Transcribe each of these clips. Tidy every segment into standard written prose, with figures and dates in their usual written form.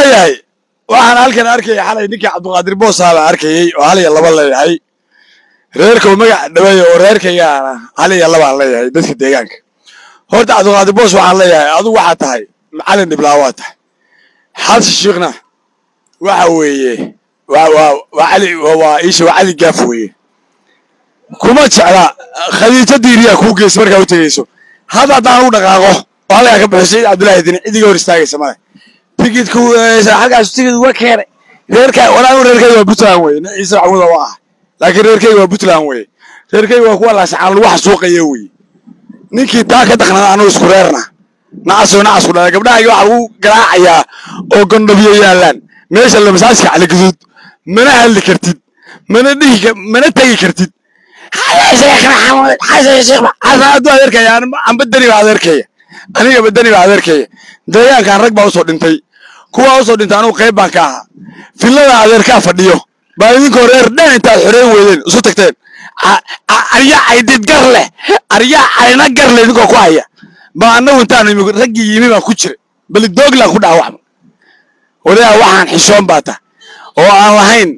waayahay waxaan halkan arkay xalay ninkii Cabdiqaadir Boosaaba arkayay oo hal iyo laba leeyahay reerka magac dhaweey oo reerkayga hal iyo laba leeyahay dadka deegaanka horta Cabdiqaadir Boos waxaan leeyahay adigu waxa tahay macallin diblaawa tahay xal shiiqna waxa weeye waa isha wacdi gaaf weeye kuma jecla khadiija diiriya ku gees markaa u tagayso hada daan u dhaqaaqo walaal ka bixisay Cabdullaahi Diin cidiga hor istaagaysa ma tigidku halkaas tigid uga keenay reerka walaal reerkay waa Puntland weeye Ciise Maxamuud waa laakiin reerkay waa Puntland weeye reerkay waa kuwa la saxan wax suuqaya weeye ninkii taa ka dhaqnaa aanu isku reerna naasoo dhalay gabdhaha waxa uu garaacayaa oo gondhabiyo yaalaan meesha la masaajka cali guduud mana hadli kartid mana tagi kartid Sheekh Maxamuud Sheekh Maxamuud adeerkaya aan badani adeerkaya aniga badani adeerkaya deegaankan rag baa u soo dhintay kuwa u soo dhintay anu qayb baan ka ahaa filada adeerka fadhiyo baa idinka reer dhan inta xoreen weedeen isu tagteen arya aydid gar leh arya ayna gar leh idinka ku haya ba anagu intaan ragii yimi baan ku jiray bal doogla ku dhaawac walaal waxaan xishoon baata oo aan lahayn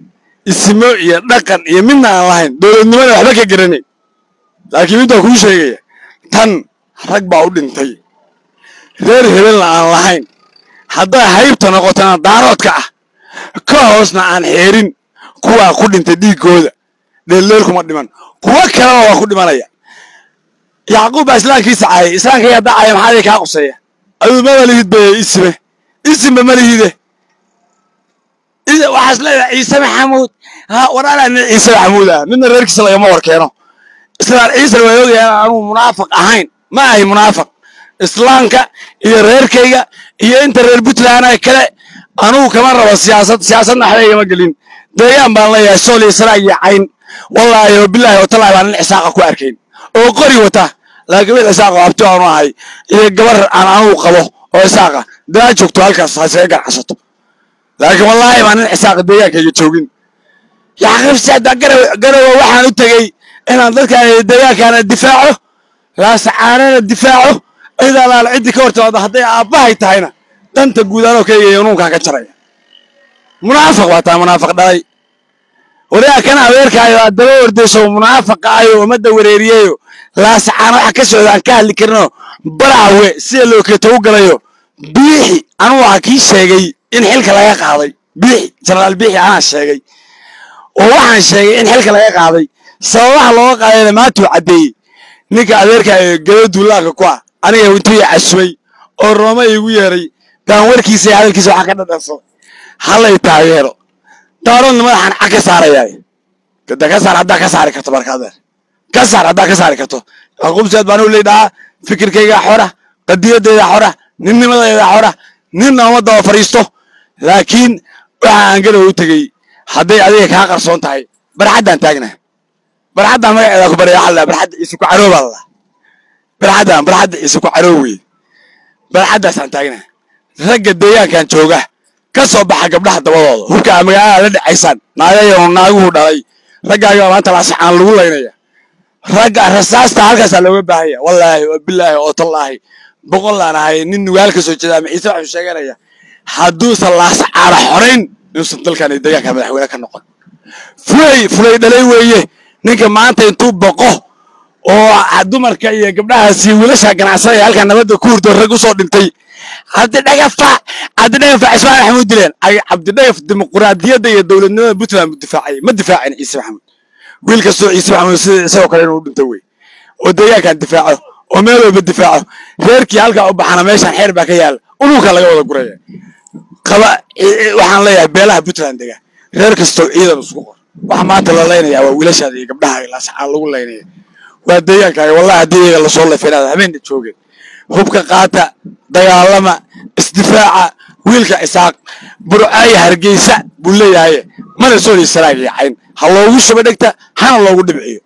ismo iyo dhaqan iyo midna aan lahayn dawladnimada waxba ka garanay laakiin inta ku sheegay tan rag baa u dhintay reer hebel aan lahayn hadda haybta noqotana daaroodka ah ka hoosna aan xeerin kuwa ku dhintay dhiigooda dheeleel kuma dhiman kuwa kale waa ku dhimanaya Yaqub islaankiisa caay islaanka dacay maxay ka qabsaya ayuu ma walid bay isme ma lihide waxaas leeyahay Ciise Maxamuud walaalaana Ciise Maxamuud midna reerkiisa laga ma warkeeno islaan Ciise waa ogyahay aanu munaafiq ahayn ma ahay munaafiq islaanka iyo reerkayga iyo inta reer Puntland ay kale anu kama rabo siyaasadna xalayga ma galin deegaan baan leeyahay sool Israa'iil cayn wallahi billahi wa ta'ala baan isaaqa ku arkayn oo qori wata laakiin isaaqa abti aanu ahay iyo gabar aan anu qabo oo isaaqa daa joogto halkaas haasay ganacsato laakiin wallahi baan isaaqa deegaankayga joogin Yaqub saada garaw waxaan u tagay inaan dadka deegaanka difaaco la sacaanana difaaco إذا لا عندي كورت هذا هذا أباهي تهينا أنت تقول أنا كي ينونك كشرية منافق واتا منافق داي وريا كان أبيرك أيوة الدور ديسو منافق أيوة ومدة وريريو لا سعنا حكسو إذا كان اللي كرنو براوي سيلو كتوقع ليو بيحي أنا وعكيش شيء إن حلك لا يقاضي بيحي ترى البيحي أنا شيء وواحد شيء إن حلك لا يقاضي صلاح الله قال ما توعدي نيك أبيرك جلد ولا كوا aniga intuu casbay oo Rooma igu yeeray taan warkiisa hadalkiisa waxa ka dhadhaso halay taageero daaroon madaxan aka saarayay kada ka saar hada ka saari karto barkaada ka saar hada ka saari karto Yaqub Saad baan u leeyahay fikirkayga xora qadiyadeeda xora ninnimadeeda xora ninna ma daba fariisto laakiin waxaan galow u tagay haday adiga ka qarsoon tahay barxadan taagna barxadan magaceeda ku bariya xal barxad isu ku carooba برحد يسوق عروي برحد سانتاجنا رجع ديان كان شوقه كسب بحق قبل حتى والله هو كان مجال لد عيسان ناقة يوم ناقه داي رجع يوم أنت لا سحان لولا هنا رجع رصاص تعال كسلوه بهاي والله وبالله وطلعه بقول أنا هاي ننوالك سوتش ده عيسى عن الشجرة حدوث الله سعر حرين يوصل تلك عن الديان كمان حوالي كان نقط فلي دليل ويه نك ما أنت ينتوب بقه oo dumarka iyo gabdhahaasi wiilasha ganacsiga halka nabada ku hurdo rag u soo dhintay hadda dhagafa Ismaan Maxamuud dileen ay Cabdi Dhagaf dimuqraadiyadda iyo dawladnimada Puntland difaacay ma difaacin Ciise Maxamuud wiilka soo Ciise Maxamuud sidoo kale inuu dhintay way oo deegaanka difaaco oo meel walba difaaco reerkii halka u baxana meeshan xeer baa ka yaal unuka laga wada guraya qaba waxaan leeyahay beelaha Puntland deega reer kasto ciidan isku qor waxa maanta la leenayaa waa wiilasha iyo gabdhaha la saxaan lagu leenayaa وديك والله ديك اللي صار في هذا همين تشوقي هبك قاطع ديالما استدفاع ويلك إساق برؤية هرجيسة بقول لي هاي ما نسولي السراقي عين هلا وش بدك تا هلا الله ودي بعيه